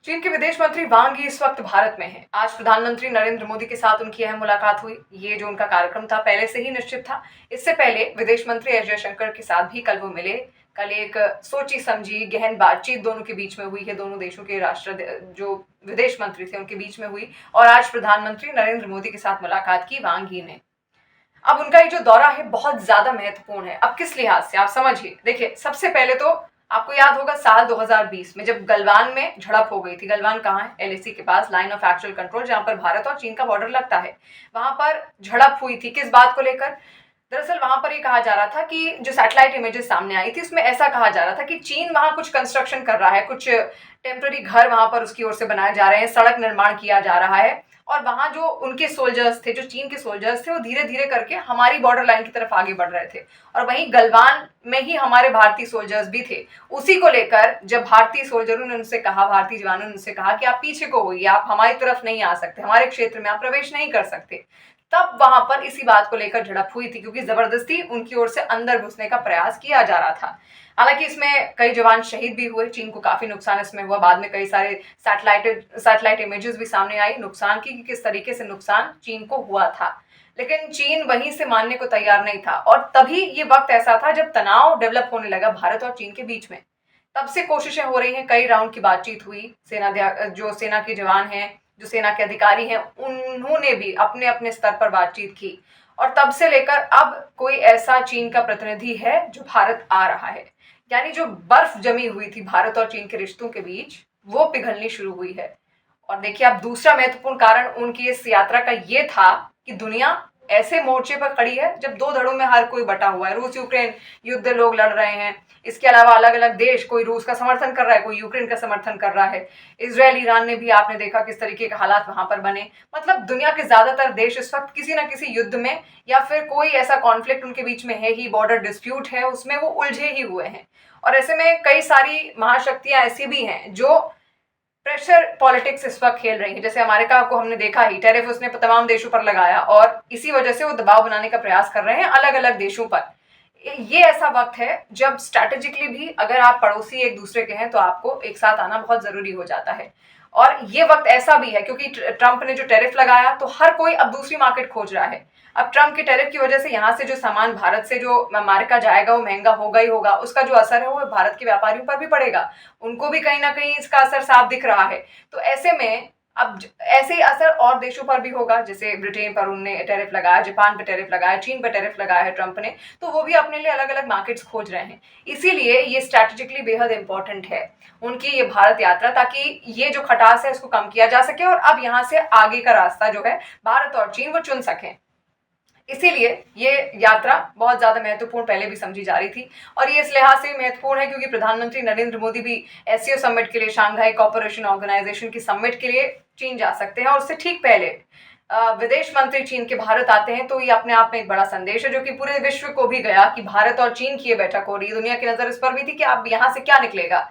चीन के विदेश मंत्री वांग यी इस वक्त भारत में हैं। आज प्रधानमंत्री नरेंद्र मोदी के साथ उनकी अहम मुलाकात हुई। ये जो उनका कार्यक्रम था पहले से ही निश्चित था। इससे पहले विदेश मंत्री एस जयशंकर के साथ भी कल वो मिले। कल एक सोची समझी गहन बातचीत दोनों के बीच में हुई है। दोनों देशों के जो विदेश मंत्री थे उनके बीच में हुई और आज प्रधानमंत्री नरेंद्र मोदी के साथ मुलाकात की वांग यी ने। अब उनका ये जो दौरा है बहुत ज्यादा महत्वपूर्ण है। अब किस लिहाज से आप समझिए। देखिए, सबसे पहले तो आपको याद होगा साल 2020 में जब गलवान में झड़प हो गई थी। गलवान कहाँ है? एलएसी के पास, लाइन ऑफ एक्चुअल कंट्रोल, जहां पर भारत और चीन का बॉर्डर लगता है। वहां पर झड़प हुई थी। किस बात को लेकर? दरअसल वहां पर ये कहा जा रहा था कि जो सैटेलाइट इमेजेस सामने आई थी उसमें ऐसा कहा जा रहा था कि चीन वहां कुछ कंस्ट्रक्शन कर रहा है, कुछ टेम्पररी घर वहां पर उसकी ओर से बनाए जा रहे हैं, सड़क निर्माण किया जा रहा है। और वहां जो उनके सोल्जर्स थे, जो चीन के सोल्जर्स थे, वो धीरे धीरे करके हमारी बॉर्डर लाइन की तरफ आगे बढ़ रहे थे। और वहीं गलवान में ही हमारे भारतीय सोल्जर्स भी थे। उसी को लेकर जब भारतीय सोल्जरों ने उनसे कहा, भारतीय जवानों ने उनसे कहा कि आप पीछे को होइए, आप हमारी तरफ नहीं आ सकते, हमारे क्षेत्र में आप प्रवेश नहीं कर सकते, तब वहां पर इसी बात को लेकर झड़प हुई थी, क्योंकि जबरदस्ती उनकी ओर से अंदर घुसने का प्रयास किया जा रहा था। हालांकि इसमें कई जवान शहीद भी हुए, चीन को काफी नुकसान इसमें हुआ। बाद में कई सारे सैटेलाइट इमेजेस भी सामने आई नुकसान की, कि किस तरीके से नुकसान चीन को हुआ था। लेकिन चीन वहीं से मानने को तैयार नहीं था और तभी ये वक्त ऐसा था जब तनाव डेवलप होने लगा भारत और चीन के बीच में। तब से कोशिशें हो रही हैं, कई राउंड की बातचीत हुई। जो सेना के जवान हैं, जो सेना के अधिकारी हैं, उन्होंने भी अपने अपने स्तर पर बातचीत की। और तब से लेकर अब कोई ऐसा चीन का प्रतिनिधि है जो भारत आ रहा है। यानी जो बर्फ जमी हुई थी भारत और चीन के रिश्तों के बीच, वो पिघलनी शुरू हुई है। और देखिए, अब दूसरा महत्वपूर्ण कारण उनकी इस यात्रा का ये था कि दुनिया ऐसे मोर्चे पर खड़ी है जब दो धड़ों में हर कोई बटा हुआ है। रूस यूक्रेन युद्ध लोग लड़ रहे हैं। इसके अलावा अलग अलग देश, कोई रूस का समर्थन कर रहा है, कोई यूक्रेन का समर्थन कर रहा है। इजराइल ईरान ने भी, आपने देखा किस तरीके के हालात वहां पर बने। मतलब दुनिया के ज्यादातर देश इस वक्त किसी ना किसी युद्ध में या फिर कोई ऐसा कॉन्फ्लिक्ट उनके बीच में है ही, बॉर्डर डिस्प्यूट है, उसमें वो उलझे ही हुए हैं। और ऐसे में कई सारी महाशक्तियां ऐसी भी हैं जो प्रेशर पॉलिटिक्स इस वक्त खेल रही है। जैसे अमेरिका को हमने देखा ही, टैरिफ उसने तमाम देशों पर लगाया और इसी वजह से वो दबाव बनाने का प्रयास कर रहे हैं अलग अलग देशों पर। ये ऐसा वक्त है जब स्ट्रैटेजिकली भी अगर आप पड़ोसी एक दूसरे के हैं तो आपको एक साथ आना बहुत जरूरी हो जाता है। और ये वक्त ऐसा भी है क्योंकि ट्रंप ने जो टैरिफ लगाया तो हर कोई अब दूसरी मार्केट खोज रहा है। अब ट्रंप के टैरिफ की वजह से यहाँ से जो सामान भारत से जो अमेरिका जाएगा वो महंगा होगा ही होगा। उसका जो असर है वो भारत के व्यापारियों पर भी पड़ेगा। उनको भी कहीं ना कहीं इसका असर साफ दिख रहा है। तो ऐसे में अब ऐसे ही असर और देशों पर भी होगा। जैसे ब्रिटेन पर उनने टैरिफ लगाया, जापान पे टैरिफ लगाया, चीन पे टैरिफ लगाया है ट्रंप ने, तो वो भी अपने लिए अलग अलग मार्केट्स खोज रहे हैं। इसीलिए ये स्ट्रैटेजिकली बेहद इंपॉर्टेंट है उनकी ये भारत यात्रा, ताकि ये जो खटास है उसको कम किया जा सके और अब यहाँ से आगे का रास्ता जो है भारत और चीन वो चुन सकें। इसीलिए ये यात्रा बहुत ज्यादा महत्वपूर्ण पहले भी समझी जा रही थी और ये इस लिहाज से भी महत्वपूर्ण है क्योंकि प्रधानमंत्री नरेंद्र मोदी भी एससीओ समिट के लिए, शांघाई कोऑपरेशन ऑर्गेनाइजेशन की समिट के लिए चीन जा सकते हैं। और उससे ठीक पहले विदेश मंत्री चीन के भारत आते हैं, तो ये अपने आप में एक बड़ा संदेश है जो कि पूरे विश्व को भी गया कि भारत और चीन की ये बैठक हो रही है। दुनिया की नजर इस पर भी थी कि अब यहाँ से क्या निकलेगा।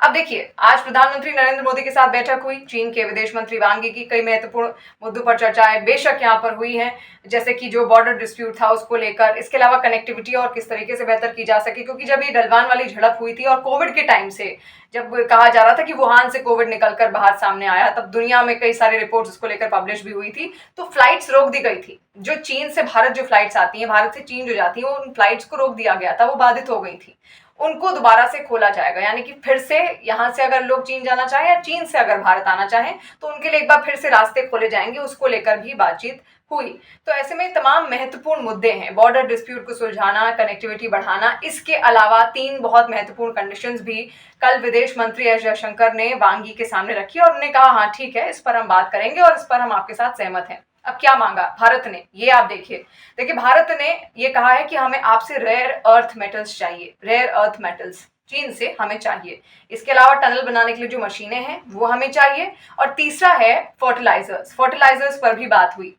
अब देखिए, आज प्रधानमंत्री नरेंद्र मोदी के साथ बैठक हुई। चीन के विदेश मंत्री वांग यी की कई महत्वपूर्ण मुद्दों पर चर्चाएं बेशक यहाँ पर हुई हैं, जैसे कि जो बॉर्डर डिस्प्यूट था उसको लेकर, इसके अलावा कनेक्टिविटी और किस तरीके से बेहतर की जा सके। क्योंकि जब ये गलवान वाली झड़प हुई थी और कोविड के टाइम से जब कहा जा रहा था कि वुहान से कोविड निकलकर बाहर सामने आया, तब दुनिया में कई सारे रिपोर्ट्स इसको लेकर पब्लिश भी हुई थी। तो फ्लाइट्स रोक दी गई थी। जो चीन से भारत जो फ्लाइट्स आती हैं, भारत से चीन जो जाती हैं, उन फ्लाइट्स को रोक दिया गया था, वो बाधित हो गई थी। उनको दोबारा से खोला जाएगा। यानी कि फिर से यहाँ से अगर लोग चीन जाना चाहें या चीन से अगर भारत आना चाहें तो उनके लिए एक बार फिर से रास्ते खोले जाएंगे। उसको लेकर भी बातचीत हुई। तो ऐसे में तमाम महत्वपूर्ण मुद्दे हैं, बॉर्डर डिस्प्यूट को सुलझाना, कनेक्टिविटी बढ़ाना। इसके अलावा 3 बहुत महत्वपूर्ण कंडीशंस भी कल विदेश मंत्री एस जयशंकर ने वांग यी के सामने रखी और उन्होंने कहा, हाँ ठीक है, इस पर हम बात करेंगे और इस पर हम आपके साथ सहमत हैं। अब क्या मांगा भारत ने, ये आप देखिए भारत ने ये कहा है कि हमें आपसे रेयर अर्थ मेटल्स चाहिए, रेयर अर्थ मेटल्स चीन से हमें चाहिए। इसके अलावा टनल बनाने के लिए जो मशीनें हैं वो हमें चाहिए। और तीसरा है फर्टिलाइजर्स पर भी बात हुई।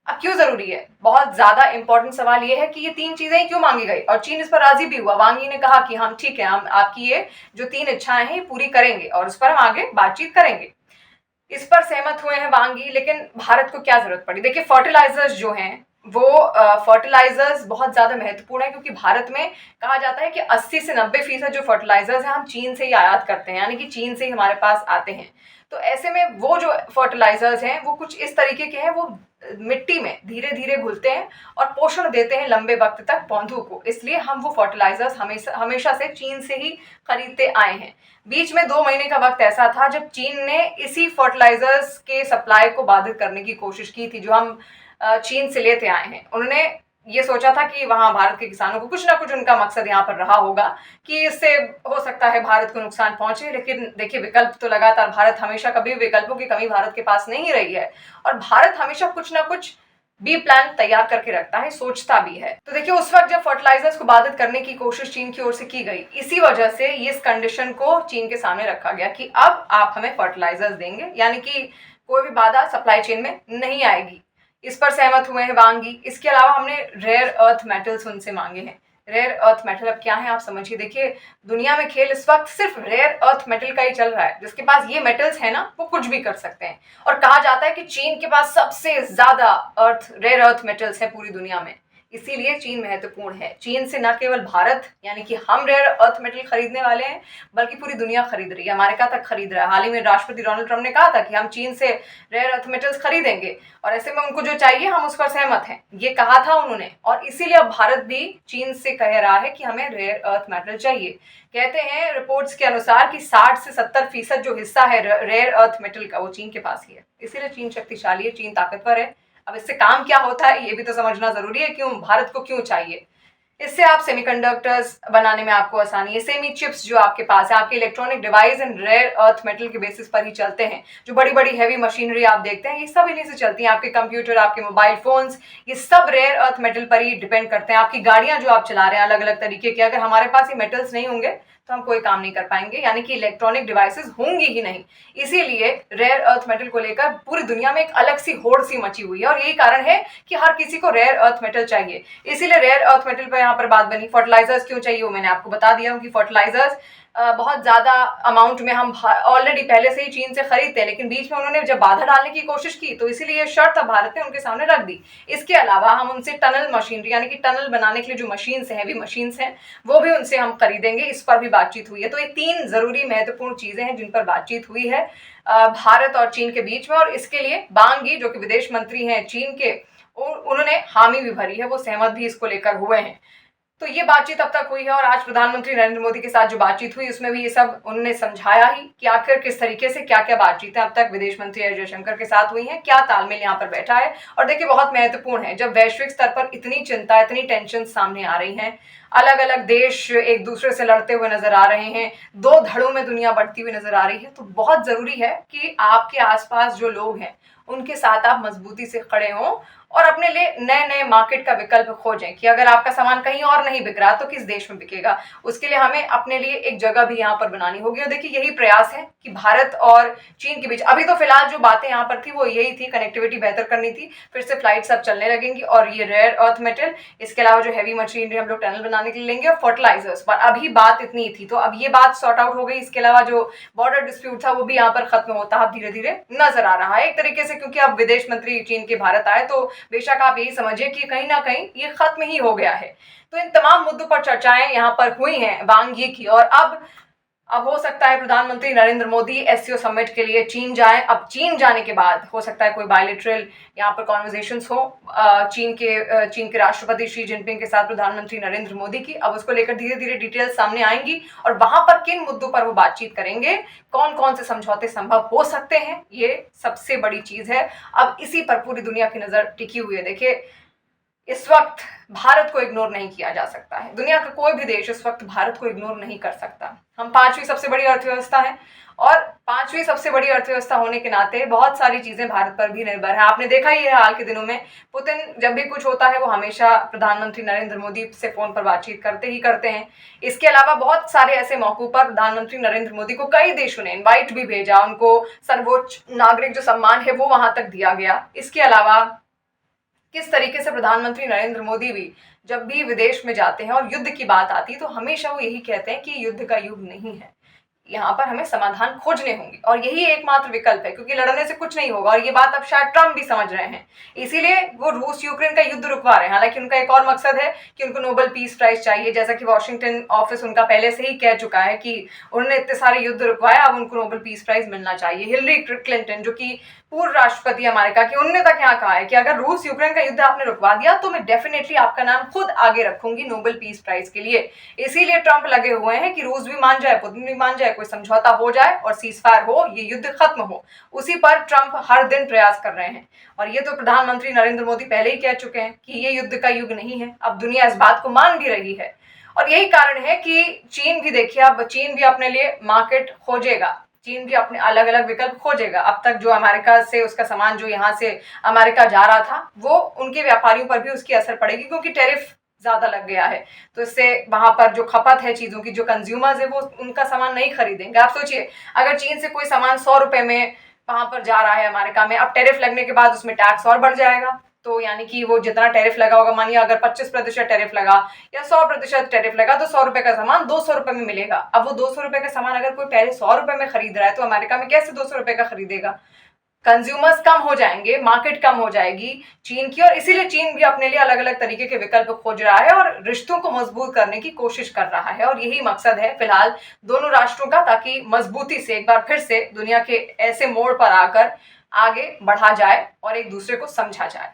अब क्यों जरूरी है? बहुत ज्यादा इंपॉर्टेंट सवाल ये है कि ये 3 चीजें क्यों मांगी गई और चीन इस पर राजी भी हुआ। वांग यी ने कहा कि हम ठीक है, हम आपकी ये जो 3 इच्छाएं हैं पूरी करेंगे और उस पर हम आगे बातचीत करेंगे। इस पर सहमत हुए हैं वांग यी। लेकिन भारत को क्या जरूरत पड़ी? देखिए, फर्टिलाइजर्स जो हैं वो फर्टिलाइजर्स बहुत ज़्यादा महत्वपूर्ण है, क्योंकि भारत में कहा जाता है कि 80 से 90% जो फर्टिलाइजर्स हैं हम चीन से ही आयात करते हैं, यानी कि चीन से ही हमारे पास आते हैं। तो ऐसे में वो जो फर्टिलाइजर्स हैं वो कुछ इस तरीके के हैं, वो मिट्टी में धीरे धीरे घुलते हैं और पोषण देते हैं लंबे वक्त तक पौधों को, इसलिए हम वो फर्टिलाइजर्स हमेशा हमेशा से चीन से ही खरीदते आए हैं। बीच में 2 महीने का वक्त ऐसा था जब चीन ने इसी फर्टिलाइजर्स के सप्लाई को बाधित करने की कोशिश की थी, जो हम चीन से लेते आए हैं। उन्होंने ये सोचा था कि वहाँ भारत के किसानों को कुछ ना कुछ उनका मकसद यहाँ पर रहा होगा कि इससे हो सकता है भारत को नुकसान पहुंचे, लेकिन देखिए विकल्प तो लगातार, भारत हमेशा, कभी विकल्पों की कमी भारत के पास नहीं रही है और भारत हमेशा कुछ ना कुछ बी प्लान तैयार करके रखता है, सोचता भी है। तो देखिए उस वक्त जब फर्टिलाइजर्स को बाधित करने की कोशिश चीन की ओर से की गई, इसी वजह से इस कंडीशन को चीन के सामने रखा गया कि अब आप हमें फर्टिलाइजर्स देंगे, यानी कि कोई भी बाधा सप्लाई चेन में नहीं आएगी। इस पर सहमत हुए हैं वांग यी। इसके अलावा हमने रेयर अर्थ मेटल्स उनसे मांगे हैं। रेयर अर्थ मेटल अब क्या है आप समझिए। देखिए दुनिया में खेल इस वक्त सिर्फ रेयर अर्थ मेटल का ही चल रहा है। जिसके पास ये मेटल्स है ना, वो कुछ भी कर सकते हैं। और कहा जाता है कि चीन के पास सबसे ज्यादा रेयर अर्थ मेटल्स हैं पूरी दुनिया में। इसीलिए चीन महत्वपूर्ण है। चीन से न केवल भारत यानी कि हम रेयर अर्थ मेटल खरीदने वाले हैं, बल्कि पूरी दुनिया खरीद रही है, अमेरिका तक खरीद रहा है। हाल ही में राष्ट्रपति डोनाल्ड ट्रंप ने कहा था कि हम चीन से रेयर अर्थ मेटल्स खरीदेंगे और ऐसे में उनको जो चाहिए हम उस पर सहमत हैं, ये कहा था उन्होंने। और इसीलिए अब भारत भी चीन से कह रहा है कि हमें रेयर अर्थ मेटल चाहिए। कहते हैं रिपोर्ट्स के अनुसार कि 60 से 70% जो हिस्सा है रेयर अर्थ मेटल का, वो चीन के पास ही है। इसीलिए चीन शक्तिशाली है, चीन ताकतवर है। अब इससे काम क्या होता है ये भी तो समझना जरूरी है, क्यों भारत को क्यों चाहिए। इससे आप सेमीकंडक्टर्स बनाने में आपको आसानी है। सेमी चिप्स जो आपके पास है, आपके electronic device and rare earth metal के बेसिस पर ही चलते हैं। जो बड़ी बड़ी हैवी मशीनरी आप देखते हैं, ये सब इन्हीं से चलती हैं। आपके कंप्यूटर, आपके मोबाइल फोन्स, ये सब रेयर अर्थ मेटल पर ही डिपेंड करते हैं। आपकी गाड़ियां जो आप चला रहे हैं अलग अलग तरीके की, अगर हमारे पास ये मेटल्स नहीं होंगे तो हम कोई काम नहीं कर पाएंगे, यानी कि इलेक्ट्रॉनिक डिवाइसेस होंगी ही नहीं। इसीलिए रेयर अर्थ मेटल को लेकर पूरी दुनिया में एक अलग सी होड़ सी मची हुई है और यही कारण है कि हर किसी को रेयर अर्थ मेटल चाहिए। इसीलिए रेयर अर्थ मेटल पर यहाँ पर बात बनी। फर्टिलाइजर्स क्यों चाहिए वो मैंने आपको बता दिया हूँ कि फर्टिलाइजर्स बहुत ज्यादा अमाउंट में हम ऑलरेडी पहले से ही चीन से खरीदते हैं, लेकिन बीच में उन्होंने जब बाधा डालने की कोशिश की तो इसीलिए ये शर्त अब भारत ने उनके सामने रख दी। इसके अलावा हम उनसे टनल मशीनरी यानी कि टनल बनाने के लिए जो मशीन्स हैं, हैवी मशीन्स हैं, वो भी उनसे हम खरीदेंगे। इस पर भी बातचीत हुई है। तो ये 3 जरूरी महत्वपूर्ण चीजें हैं जिन पर बातचीत हुई है भारत और चीन के बीच में। और इसके लिए वांग यी जो कि विदेश मंत्री हैं चीन के, उन्होंने हामी भी भरी है, वो सहमत भी इसको लेकर हुए हैं। तो ये बातचीत अब तक हुई है और आज प्रधानमंत्री नरेंद्र मोदी के साथ जो बातचीत हुई उसमें भी ये सब उन्होंने समझाया ही कि आखिर किस तरीके से क्या क्या बातचीतें अब तक विदेश मंत्री एस जयशंकर के साथ हुई हैं, क्या तालमेल यहाँ पर बैठा है। और देखिए बहुत महत्वपूर्ण है, जब वैश्विक स्तर पर इतनी चिंता, इतनी टेंशन सामने आ रही हैं, अलग अलग देश एक दूसरे से लड़ते हुए नजर आ रहे हैं, 2 धड़ों में दुनिया बढ़ती हुई नजर आ रही है, तो बहुत जरूरी है कि आपके आसपास जो लोग हैं उनके साथ आप मजबूती से खड़े हों और अपने लिए नए नए मार्केट का विकल्प खोजें कि अगर आपका सामान कहीं और नहीं बिक रहा तो किस देश में बिकेगा। उसके लिए हमें अपने लिए एक जगह भी यहाँ पर बनानी होगी। और देखिए यही प्रयास है कि भारत और चीन के बीच अभी तो फिलहाल जो बातें यहाँ पर थी वो यही थी, कनेक्टिविटी बेहतर करनी थी, फिर से फ्लाइट सब चलने लगेंगी और ये रेयर अर्थ मेटल, इसके अलावा जो हैवी मशीनरी हम लोग टनल बनाने के लिए लेंगे और फर्टिलाइजर्स पर अभी बात इतनी थी। तो अब ये बात सॉर्ट आउट हो गई। इसके अलावा जो बॉर्डर डिस्प्यूट था वो भी यहाँ पर खत्म होता है धीरे धीरे नजर आ रहा है एक तरीके से, क्योंकि अब विदेश मंत्री चीन के भारत आए तो बेशक आप यही समझिए कि कहीं ना कहीं ये खत्म ही हो गया है। तो इन तमाम मुद्दों पर चर्चाएं यहाँ पर हुई हैं वांग यी की। और अब हो सकता है प्रधानमंत्री नरेंद्र मोदी एससीओ समिट के लिए चीन जाएं। अब चीन जाने के बाद हो सकता है कोई बायलैटरल यहाँ पर कॉन्वर्सेशंस हो चीन के राष्ट्रपति शी जिनपिंग के साथ प्रधानमंत्री नरेंद्र मोदी की। अब उसको लेकर धीरे धीरे डिटेल्स सामने आएंगी और वहां पर किन मुद्दों पर वो बातचीत करेंगे, कौन कौन से समझौते संभव हो सकते हैं, ये सबसे बड़ी चीज है। अब इसी पर पूरी दुनिया की नजर टिकी हुई है। देखिए इस वक्त भारत को इग्नोर नहीं किया जा सकता है। दुनिया का कोई भी देश इस वक्त भारत को इग्नोर नहीं कर सकता। हम 5वीं सबसे बड़ी अर्थव्यवस्था है और 5वीं सबसे बड़ी अर्थव्यवस्था होने के नाते बहुत सारी चीजें भारत पर भी निर्भर है। आपने देखा ही है हाल के दिनों में पुतिन जब भी कुछ होता है वो हमेशा प्रधानमंत्री नरेंद्र मोदी से फोन पर बातचीत करते ही करते हैं। इसके अलावा बहुत सारे ऐसे मौकों पर प्रधानमंत्री नरेंद्र मोदी को कई देशों ने इन्वाइट भी भेजा, उनको सर्वोच्च नागरिक जो सम्मान है वो वहां तक दिया गया। इसके अलावा किस तरीके से प्रधानमंत्री नरेंद्र मोदी भी जब भी विदेश में जाते हैं और युद्ध की बात आती है तो हमेशा वो यही कहते हैं कि युद्ध का युग नहीं है, यहाँ पर हमें समाधान खोजने होंगे और यही एकमात्र विकल्प है, क्योंकि लड़ने से कुछ नहीं होगा और ये बात अब शायद ट्रम्प भी समझ रहे हैं। इसीलिए वो रूस यूक्रेन का युद्ध रुकवा रहे हैं। हालांकि उनका एक और मकसद है कि उनको नोबेल पीस प्राइज चाहिए, जैसा कि वॉशिंगटन ऑफिस उनका पहले से ही कह चुका है कि उन्होंने इतने सारे युद्ध रुकवाए, अब उनको नोबेल पीस प्राइज मिलना चाहिए। हिलरी क्लिंटन, जो कि पूर्व राष्ट्रपति अमेरिका की, उन्होंने तक यहाँ कहा है कि अगर रूस यूक्रेन का युद्ध आपने रुकवा दिया तो मैं डेफिनेटली आपका नाम खुद आगे रखूंगी नोबेल पीस प्राइज के लिए। इसीलिए ट्रंप लगे हुए हैं कि रूस भी मान जाए, पुतिन भी मान जाए, कोई समझौता हो जाए और सीजफायर हो, ये युद्ध खत्म हो। उसी पर ट्रंप हर दिन प्रयास कर रहे हैं और ये तो प्रधानमंत्री नरेंद्र मोदी पहले ही कह चुके हैं कि ये युद्ध का युग नहीं है। अब दुनिया इस बात को मान भी रही है और यही कारण है कि चीन भी, देखिए अब चीन भी अपने लिए मार्केट खोजेगा, चीन भी अपने अलग अलग विकल्प खोजेगा। अब तक जो अमेरिका से उसका सामान जो यहाँ से अमेरिका जा रहा था, वो उनके व्यापारियों पर भी उसकी असर पड़ेगी, क्योंकि टैरिफ ज्यादा लग गया है। तो इससे वहां पर जो खपत है चीजों की, जो कंज्यूमर्स है वो उनका सामान नहीं खरीदेंगे। आप सोचिए, अगर चीन से कोई सामान 100 रुपए में वहां पर जा रहा है अमेरिका में, अब टैरिफ लगने के बाद उसमें टैक्स और बढ़ जाएगा। तो यानी कि वो जितना टैरिफ लगा होगा, मानिए अगर 25% टैरिफ लगा या 100% टैरिफ लगा, तो 100 रुपए का सामान 200 रुपए में मिलेगा। अब वो 200 रुपए का सामान अगर कोई पहले 100 रुपए में खरीद रहा है, तो अमेरिका में कैसे 200 रुपए का खरीदेगा? कंज्यूमर्स कम हो जाएंगे, मार्केट कम हो जाएगी चीन की, और इसीलिए चीन भी अपने लिए अलग अलग तरीके के विकल्प खोज रहा है और रिश्तों को मजबूत करने की कोशिश कर रहा है। और यही मकसद है फिलहाल दोनों राष्ट्रों का, ताकि मजबूती से एक बार फिर से दुनिया के ऐसे मोड़ पर आकर आगे बढ़ा जाए और एक दूसरे को समझा जाए।